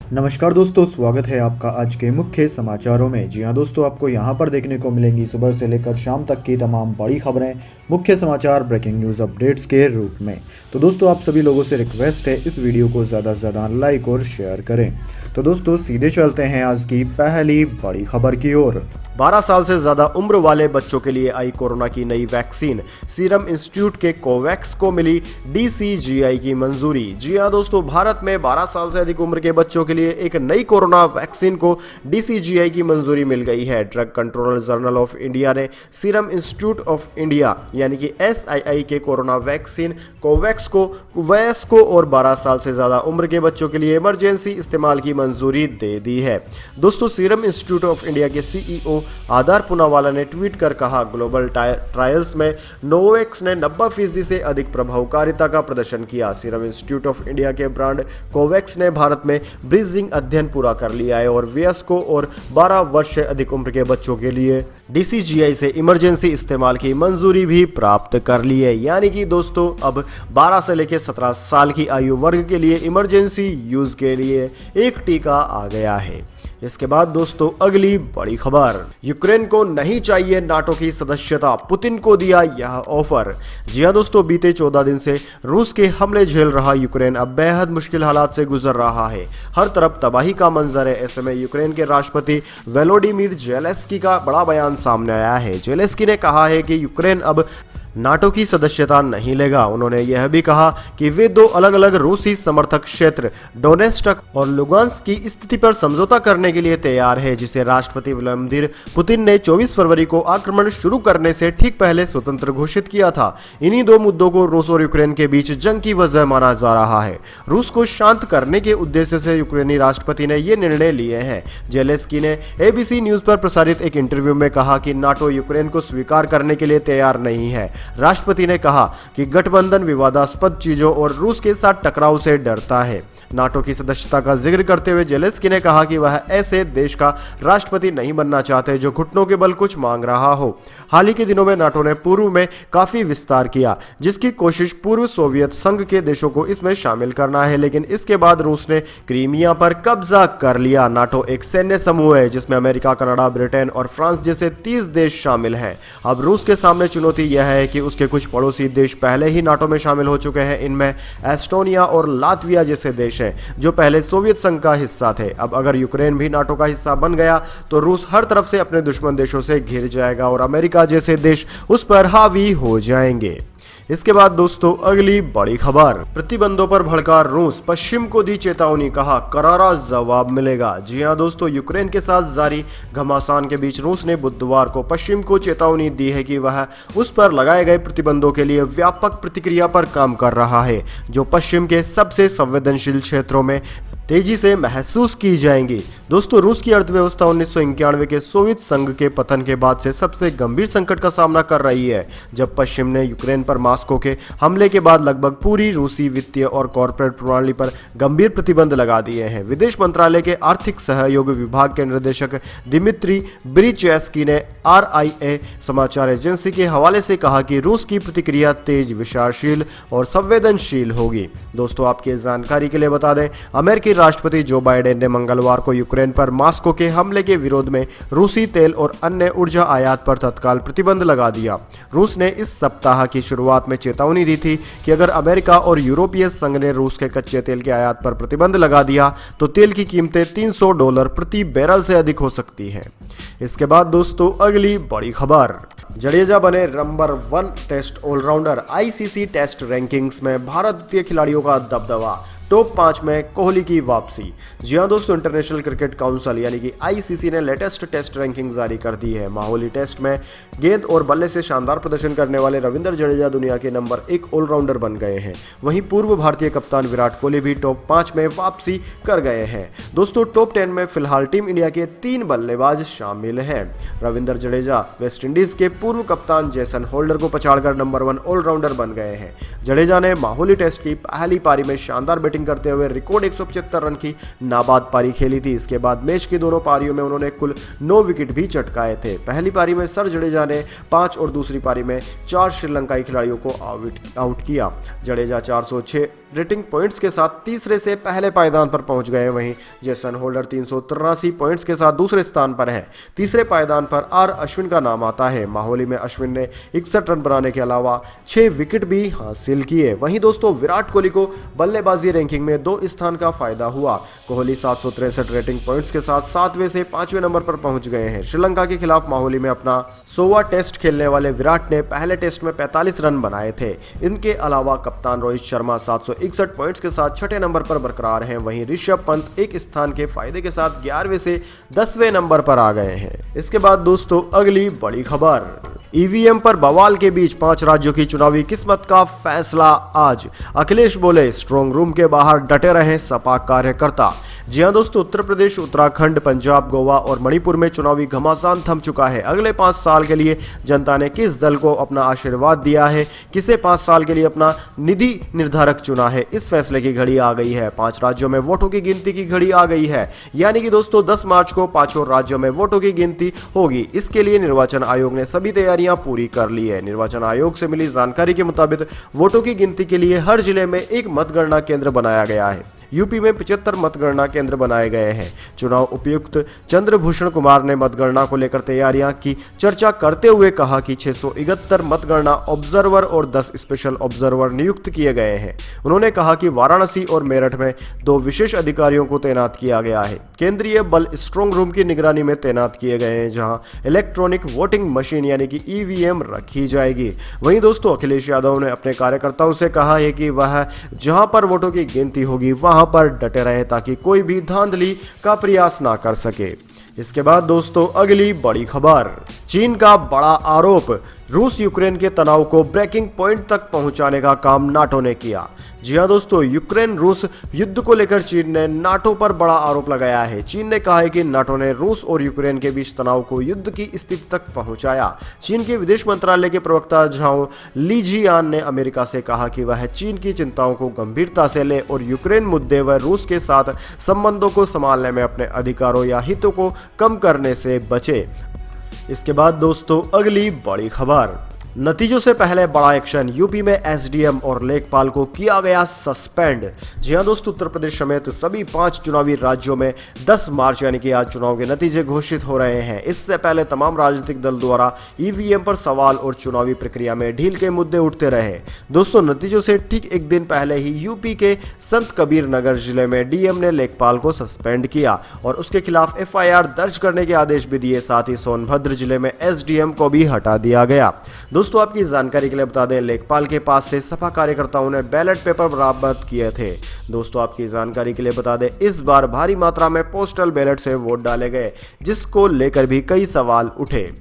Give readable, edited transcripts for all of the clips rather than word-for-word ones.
नमस्कार दोस्तों, स्वागत है आपका आज के मुख्य समाचारों में। जी हाँ दोस्तों, आपको यहाँ पर देखने को मिलेंगी सुबह से लेकर शाम तक की तमाम बड़ी खबरें, मुख्य समाचार, ब्रेकिंग न्यूज़ अपडेट्स के रूप में। तो दोस्तों, आप सभी लोगों से रिक्वेस्ट है इस वीडियो को ज़्यादा से ज़्यादा लाइक और शेयर करें। तो दोस्तों, सीधे चलते हैं आज की पहली बड़ी खबर की ओर। 12 साल से ज्यादा उम्र वाले बच्चों के लिए आई कोरोना की नई वैक्सीन। सीरम इंस्टीट्यूट के कोवैक्स को मिली DCGI की मंजूरी। जी हां दोस्तों, भारत में 12 साल से अधिक उम्र के बच्चों के लिए एक नई कोरोना वैक्सीन को DCGI की मंजूरी मिल गई है। Drug controller journal of India ने सीरम इंस्टीट्यूट ऑफ इंडिया यानी कि SII के कोरोना वैक्सीन कोवैक्स को वयस्कों और 12 साल से ज्यादा उम्र के बच्चों के लिए इमरजेंसी इस्तेमाल की मंजूरी दे दी है। दोस्तों, सीरम इंस्टीट्यूट ऑफ इंडिया के CEO आधार पूनावाला ने ट्वीट कर कहा, ग्लोबल ट्रायल्स में नोवैक्स ने 90% से अधिक प्रभावकारिता का प्रदर्शन किया। सीरम इंस्टीट्यूट ऑफ इंडिया के ब्रांड कोवैक्स ने भारत में ब्रिजिंग अध्ययन पूरा कर लिया है और वयस्कों और 12 वर्ष से अधिक उम्र के बच्चों के लिए DCGI से इमरजेंसी इस्तेमाल की मंजूरी भी प्राप्त कर ली है। यानी कि दोस्तों, अब 12 से लेकर 17 साल की आयु वर्ग के लिए इमरजेंसी यूज के लिए एक टीका आ गया है। इसके बाद दोस्तों, अगली बड़ी खबर, यूक्रेन को नहीं चाहिए नाटो की सदस्यता, पुतिन को दिया यह ऑफर। जी हां दोस्तों, बीते 14 दिन से रूस के हमले झेल रहा यूक्रेन अब बेहद मुश्किल हालात से गुजर रहा है। हर तरफ तबाही का मंजर है। ऐसे में यूक्रेन के राष्ट्रपति वोलोडिमीर जेलेंस्की का बड़ा बयान सामने आया है। जेलेंस्की ने कहा है कि यूक्रेन अब नाटो की सदस्यता नहीं लेगा। उन्होंने यह भी कहा कि वे दो अलग अलग रूसी समर्थक क्षेत्र डोनेस्टक और लुगांस्क की स्थिति पर समझौता करने के लिए तैयार है, जिसे राष्ट्रपति व्लादिमीर पुतिन ने 24 फरवरी को आक्रमण शुरू करने से ठीक पहले स्वतंत्र घोषित किया था। इन्हीं दो मुद्दों को रूस और यूक्रेन के बीच जंग की वजह माना जा रहा है। रूस को शांत करने के उद्देश्य से यूक्रेनी राष्ट्रपति ने ये निर्णय लिए हैं। जेलेंस्की ने ABC न्यूज पर प्रसारित एक इंटरव्यू में कहा कि नाटो यूक्रेन को स्वीकार करने के लिए तैयार नहीं है। राष्ट्रपति ने कहा कि गठबंधन विवादास्पद चीजों और रूस के साथ टकराव से डरता है। नाटो की सदस्यता का जिक्र करते हुए जेलेंस्की ने कहा कि वह ऐसे देश का राष्ट्रपति नहीं बनना चाहते जो घुटनों के बल कुछ मांग रहा हो। हाल ही के दिनों में नाटो ने पूर्व में काफी विस्तार किया, जिसकी कोशिश पूर्व सोवियत संघ के देशों को इसमें शामिल करना है, लेकिन इसके बाद रूस ने क्रीमिया पर कब्जा कर लिया। नाटो एक सैन्य समूह है जिसमें अमेरिका, कनाडा, ब्रिटेन और फ्रांस जैसे 30 देश शामिल हैं। अब रूस के सामने चुनौती यह है कि उसके कुछ पड़ोसी देश पहले ही नाटो में शामिल हो चुके हैं। इनमें एस्टोनिया और लातविया जैसे देश हैं जो पहले सोवियत संघ का हिस्सा थे। अब अगर यूक्रेन भी नाटो का हिस्सा बन गया तो रूस हर तरफ से अपने दुश्मन देशों से घिर जाएगा और अमेरिका जैसे देश उस पर हावी हो जाएंगे। इसके बाद दोस्तों, अगली बड़ी खबर, प्रतिबंधों पर भड़का रूस, पश्चिम को दी चेतावनी, कहा करारा जवाब मिलेगा। जी हां दोस्तों, यूक्रेन के साथ जारी घमासान के बीच रूस ने बुधवार को पश्चिम को चेतावनी दी है कि वह उस पर लगाए गए प्रतिबंधों के लिए व्यापक प्रतिक्रिया पर काम कर रहा है, जो पश्चिम के सबसे संवेदनशील क्षेत्रों में तेजी से महसूस की जाएंगी। दोस्तों, रूस की अर्थव्यवस्था 1991 के सोवियत संघ के पतन के बाद से सबसे गंभीर संकट का सामना कर रही है, जब पश्चिम ने यूक्रेन पर मॉस्को के हमले के बाद लगभग पूरी रूसी वित्तीय और कॉर्पोरेट प्रणाली पर गंभीर प्रतिबंध लगा दिए हैं। विदेश मंत्रालय के आर्थिक सहयोग विभाग के निदेशक दिमित्री ब्रिचेस्की ने RIA समाचार एजेंसी के हवाले से कहा कि रूस की प्रतिक्रिया तेज, विचारशील और संवेदनशील होगी। दोस्तों, आपकी जानकारी के लिए बता दें, अमेरिकी राष्ट्रपति जो बाइडेन ने मंगलवार को यूक्रेन पर मॉस्को के हमले के विरोध में रूसी तेल और अन्य ऊर्जा आयात पर तत्काल प्रतिबंध लगा दिया। रूस ने इस सप्ताह की शुरुआत में चेतावनी दी थी कि अगर अमेरिका और यूरोपीय संघ ने रूस के कच्चे तेल के आयात पर प्रतिबंध लगा दिया तो तेल की कीमतें $300 प्रति बैरल से अधिक हो सकती हैं। इसके बाद दोस्तों, अगली बड़ी खबर, जडेजा बने number 1 test all rounder, ICC test rankings में भारतीय खिलाड़ियों का दबदबा, टॉप 5 में कोहली की वापसी। जी हां दोस्तों, इंटरनेशनल क्रिकेट काउंसिल यानी कि ICC ने लेटेस्ट टेस्ट रैंकिंग जारी कर दी है। माहौली टेस्ट में गेंद और बल्ले से शानदार प्रदर्शन करने वाले रविंद्र जडेजा दुनिया के नंबर 1 ऑलराउंडर बन गए हैं। वहीं पूर्व भारतीय कप्तान विराट कोहली भी टॉप 5 में वापसी कर गए हैं। दोस्तों, टॉप 10 में फिलहाल टीम इंडिया के 3 बल्लेबाज शामिल हैं। रविंद्र जडेजा वेस्टइंडीज के पूर्व कप्तान जेसन होल्डर को पछाड़कर नंबर 1 ऑलराउंडर बन गए हैं। जडेजा ने माहौली टेस्ट की पहली पारी में शानदार बैटिंग बैटिंग करते हुए रिकॉर्ड 175 रन की नाबाद पारी खेली थी। इसके बाद मैच की दोनों पारियों में उन्होंने कुल 9 विकेट भी चटकाए थे। पहली पारी में सर जडेजा ने 5 और दूसरी पारी में 4 श्रीलंकाई खिलाड़ियों को आउट किया। जडेजा 406 रेटिंग पॉइंट्स के साथ तीसरे से पहले पायदान पर पहुंच गए। वहीं जेसन होल्डर 383 पॉइंट्स के साथ दूसरे स्थान पर है। तीसरे पायदान पर आर अश्विन का नाम आता है। माहौली में अश्विन ने 61 रन बनाने के अलावा 6 विकेट भी हासिल किए। वहीं दोस्तों विराट कोहली को बल्लेबाजी रैंकिंग में 2 स्थान का फायदा हुआ। कोहली 763 रेटिंग पॉइंट्स के साथ 7वें से 5वें नंबर पर पहुंच गए हैं। श्रीलंका के खिलाफ माहौली में अपना 100वां टेस्ट खेलने वाले विराट ने पहले टेस्ट में 45 रन बनाए थे। इनके अलावा कप्तान रोहित शर्मा 761 पॉइंट्स के साथ 6ठे नंबर पर बरकरार हैं। वहीं ऋषभ पंत एक स्थान के फायदे के साथ 11वें से 10वें नंबर पर आ गए हैं। इसके बाद दोस्तों अगली बड़ी खबर, ईवीएम पर बवाल के बीच 5 राज्यों की चुनावी किस्मत का फैसला आज। अखिलेश बोले स्ट्रांग रूम के बाहर डटे रहे सपा कार्यकर्ता। जी हां दोस्तों, उत्तर प्रदेश, उत्तराखंड, पंजाब, गोवा और मणिपुर में चुनावी घमासान थम चुका है। अगले 5 साल के लिए जनता ने किस दल को अपना आशीर्वाद दिया है, किसे 5 साल के लिए अपना निधि निर्धारक चुना है, इस फैसले की घड़ी आ गई है। 5 राज्यों में वोटों की गिनती की घड़ी आ गई है। यानी कि दोस्तों 10 मार्च को 5 राज्यों में वोटों की गिनती होगी। इसके लिए निर्वाचन आयोग ने सभी तैयारियां पूरी कर ली है। निर्वाचन आयोग से मिली जानकारी के मुताबिक वोटों की गिनती के लिए हर जिले में एक मतगणना केंद्र बनाया गया है। यूपी में 75 मतगणना केंद्र बनाए गए हैं। चुनाव उपायुक्त चंद्रभूषण कुमार ने मतगणना को लेकर तैयारियां की चर्चा करते हुए कहा कि 671 मतगणना ऑब्जर्वर और 10 स्पेशल ऑब्जर्वर नियुक्त किए गए हैं। उन्होंने कहा कि वाराणसी और मेरठ में 2 विशेष अधिकारियों को तैनात किया गया है। केंद्रीय बल स्ट्रांग रूम की निगरानी में तैनात किए गए हैं, जहां इलेक्ट्रॉनिक वोटिंग मशीन यानी कि ईवीएम रखी जाएगी। वहीं दोस्तों अखिलेश यादव ने अपने कार्यकर्ताओं से कहा है कि वह जहां पर वोटों की गिनती होगी वहां पर डटे रहे ताकि कोई भी धांधली का प्रयास ना कर सके। इसके बाद दोस्तों अगली बड़ी खबर, चीन का बड़ा आरोप, रूस यूक्रेन के तनाव को ब्रेकिंग पॉइंट तक पहुंचाने का काम नाटो ने किया। जी हां दोस्तों, यूक्रेन रूस युद्ध को लेकर चीन ने नाटो पर बड़ा आरोप लगाया है। चीन ने कहा है कि नाटो ने रूस और यूक्रेन के बीच तनाव को युद्ध की स्थिति तक पहुंचाया। चीन के विदेश मंत्रालय के प्रवक्ता झाओ लीजियान ने अमेरिका से कहा कि वह चीन की चिंताओं को गंभीरता से ले और यूक्रेन मुद्दे व रूस के साथ संबंधों को संभालने में अपने अधिकारों या हितों को कम करने से बचे। इसके बाद दोस्तों अगली बड़ी खबर, नतीजों से पहले बड़ा एक्शन, यूपी में एसडीएम और लेखपाल को किया गया सस्पेंड। जी हां दोस्तों, उत्तर प्रदेश समेत सभी 5 चुनावी राज्यों में 10 मार्च यानी कि आज चुनाव के नतीजे घोषित हो रहे हैं। इससे पहले तमाम राजनीतिक दल द्वारा ईवीएम पर सवाल और चुनावी प्रक्रिया में ढील के मुद्दे उठते रहे। दोस्तों नतीजों से ठीक एक दिन पहले ही यूपी के संत कबीर नगर जिले में डीएम ने लेखपाल को सस्पेंड किया और उसके खिलाफ एफआईआर दर्ज करने के आदेश भी दिए। साथ ही सोनभद्र जिले में एसडीएम को भी हटा दिया गया। दोस्तों आपकी जानकारी के लिए बता दें, लेखपाल के पास से सपा कार्यकर्ताओं ने बैलेट पेपर बरामद किए थे। दोस्तों आपकी जानकारी के लिए बता दें, इस बार भारी मात्रा में पोस्टल बैलेट से वोट डाले गए, जिसको लेकर भी कई सवाल उठे।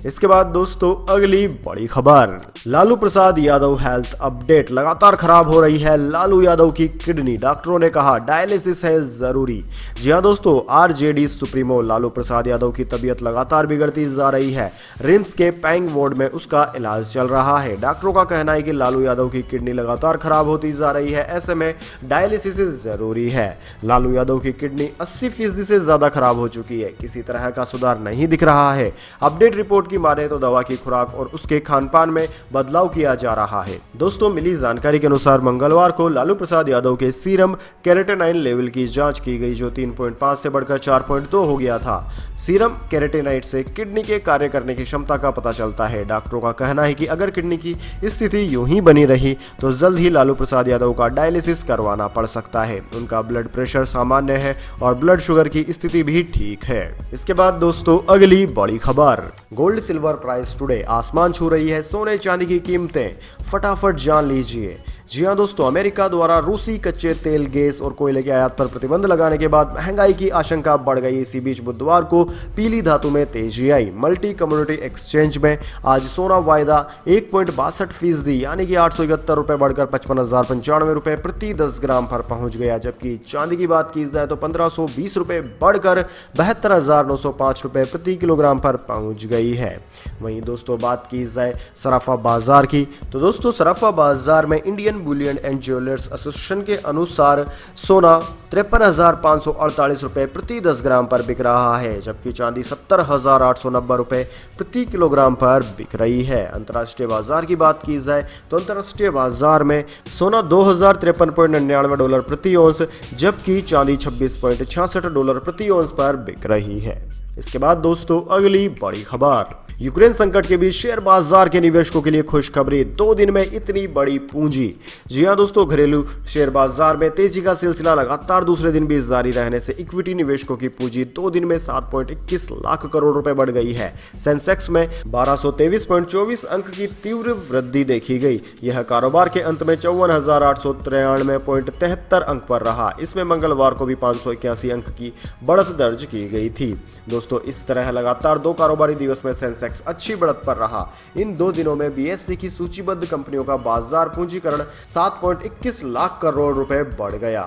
इसके बाद दोस्तों अगली बड़ी खबर, लालू प्रसाद यादव हेल्थ अपडेट, लगातार खराब हो रही है लालू यादव की किडनी, डॉक्टरों ने कहा डायलिसिस है जरूरी। जी हां दोस्तों, आरजेडी सुप्रीमो लालू प्रसाद यादव की तबीयत लगातार बिगड़ती जा रही है। रिम्स के पैंग वार्ड में उसका इलाज चल रहा है। डॉक्टरों का कहना है कि लालू यादव की किडनी लगातार खराब होती जा रही है, ऐसे में डायलिसिस जरूरी है। लालू यादव की किडनी 80% से ज्यादा खराब हो चुकी है, किसी तरह का सुधार नहीं दिख रहा है। अपडेट रिपोर्ट की माने तो दवा की खुराक और उसके खानपान में बदलाव किया जा रहा है। दोस्तों मिली जानकारी के अनुसार मंगलवार को लालू प्रसाद यादव के सीरम केराटिनाइन लेवल की जांच की गई, जो 3.5 से बढ़कर 4.2 हो गया था। सीरम केराटिनाइट से किडनी के कार्य करने की क्षमता का पता चलता है। डॉक्टरों का कहना है कि अगर किडनी की स्थिति यूं ही बनी रही तो जल्द ही लालू प्रसाद यादव का डायलिसिस करवाना पड़ सकता है। उनका ब्लड प्रेशर सामान्य है और ब्लड शुगर की स्थिति भी ठीक है। इसके बाद दोस्तों अगली बड़ी खबर, गोल्ड सिल्वर प्राइस टुडे, आसमान छू रही है सोने चांदी की कीमतें, फटाफट जान लीजिए। जी हां दोस्तों, अमेरिका द्वारा रूसी कच्चे तेल, गैस और कोयले की आयात पर प्रतिबंध लगाने के बाद महंगाई की आशंका बढ़ गई। इसी बीच बुधवार को पीली धातु में तेजी आई। मल्टी कम्युनिटी एक्सचेंज में आज सोना वायदा 1.62% यानी कि 871 रुपए बढ़कर 55,095 रुपए प्रति 10 ग्राम पर पहुंच गया। जबकि चांदी की बात की जाए तो 1520 रुपए बढ़कर 72,905 रुपए प्रति किलोग्राम पर पहुंच गई है। वहीं दोस्तों बात की जाए सराफा बाजार की, तो दोस्तों सराफा बाजार में Indian Boolean and jewellers association के अनुसार सोना 53,548 रुपए प्रति 10 ग्राम पर बिक रहा है, जबकि चांदी 70,890 रुपए प्रति किलोग्राम पर बिक रही है। अंतर्राष्ट्रीय बाजार की बात की जाए तो अंतर्राष्ट्रीय बाजार में सोना $2,053.99 प्रति औंस, जबकि चांदी $26.66 प्रति औंस पर बिक रही है। इसके बाद दोस्तों अगली बड़ी खबर, यूक्रेन संकट के बीच शेयर बाजार के निवेशकों के लिए खुशखबरी, 2 दिन में इतनी बड़ी पूंजी। जी हां दोस्तों, घरेलू शेयर बाजार में तेजी का सिलसिला लगातार दूसरे दिन भी जारी रहने से इक्विटी निवेशकों की पूंजी 2 दिन में 7.21 लाख करोड़ रुपए बढ़ गई है। सेंसेक्स में 1223.24 अंक की तीव्र वृद्धि देखी गई। यह कारोबार के अंत में 54,893.73 अंक पर रहा। इसमें मंगलवार को भी 581 अंक की बढ़त दर्ज की गई थी। दोस्तों, इस तरह लगातार 2 कारोबारी दिवस में सेंसेक्स अच्छी बढ़त पर रहा। इन 2 दिनों में बीएसई की सूचीबद्ध कंपनियों का बाजार पूंजीकरण 7.21 लाख करोड़ रुपए बढ़ गया।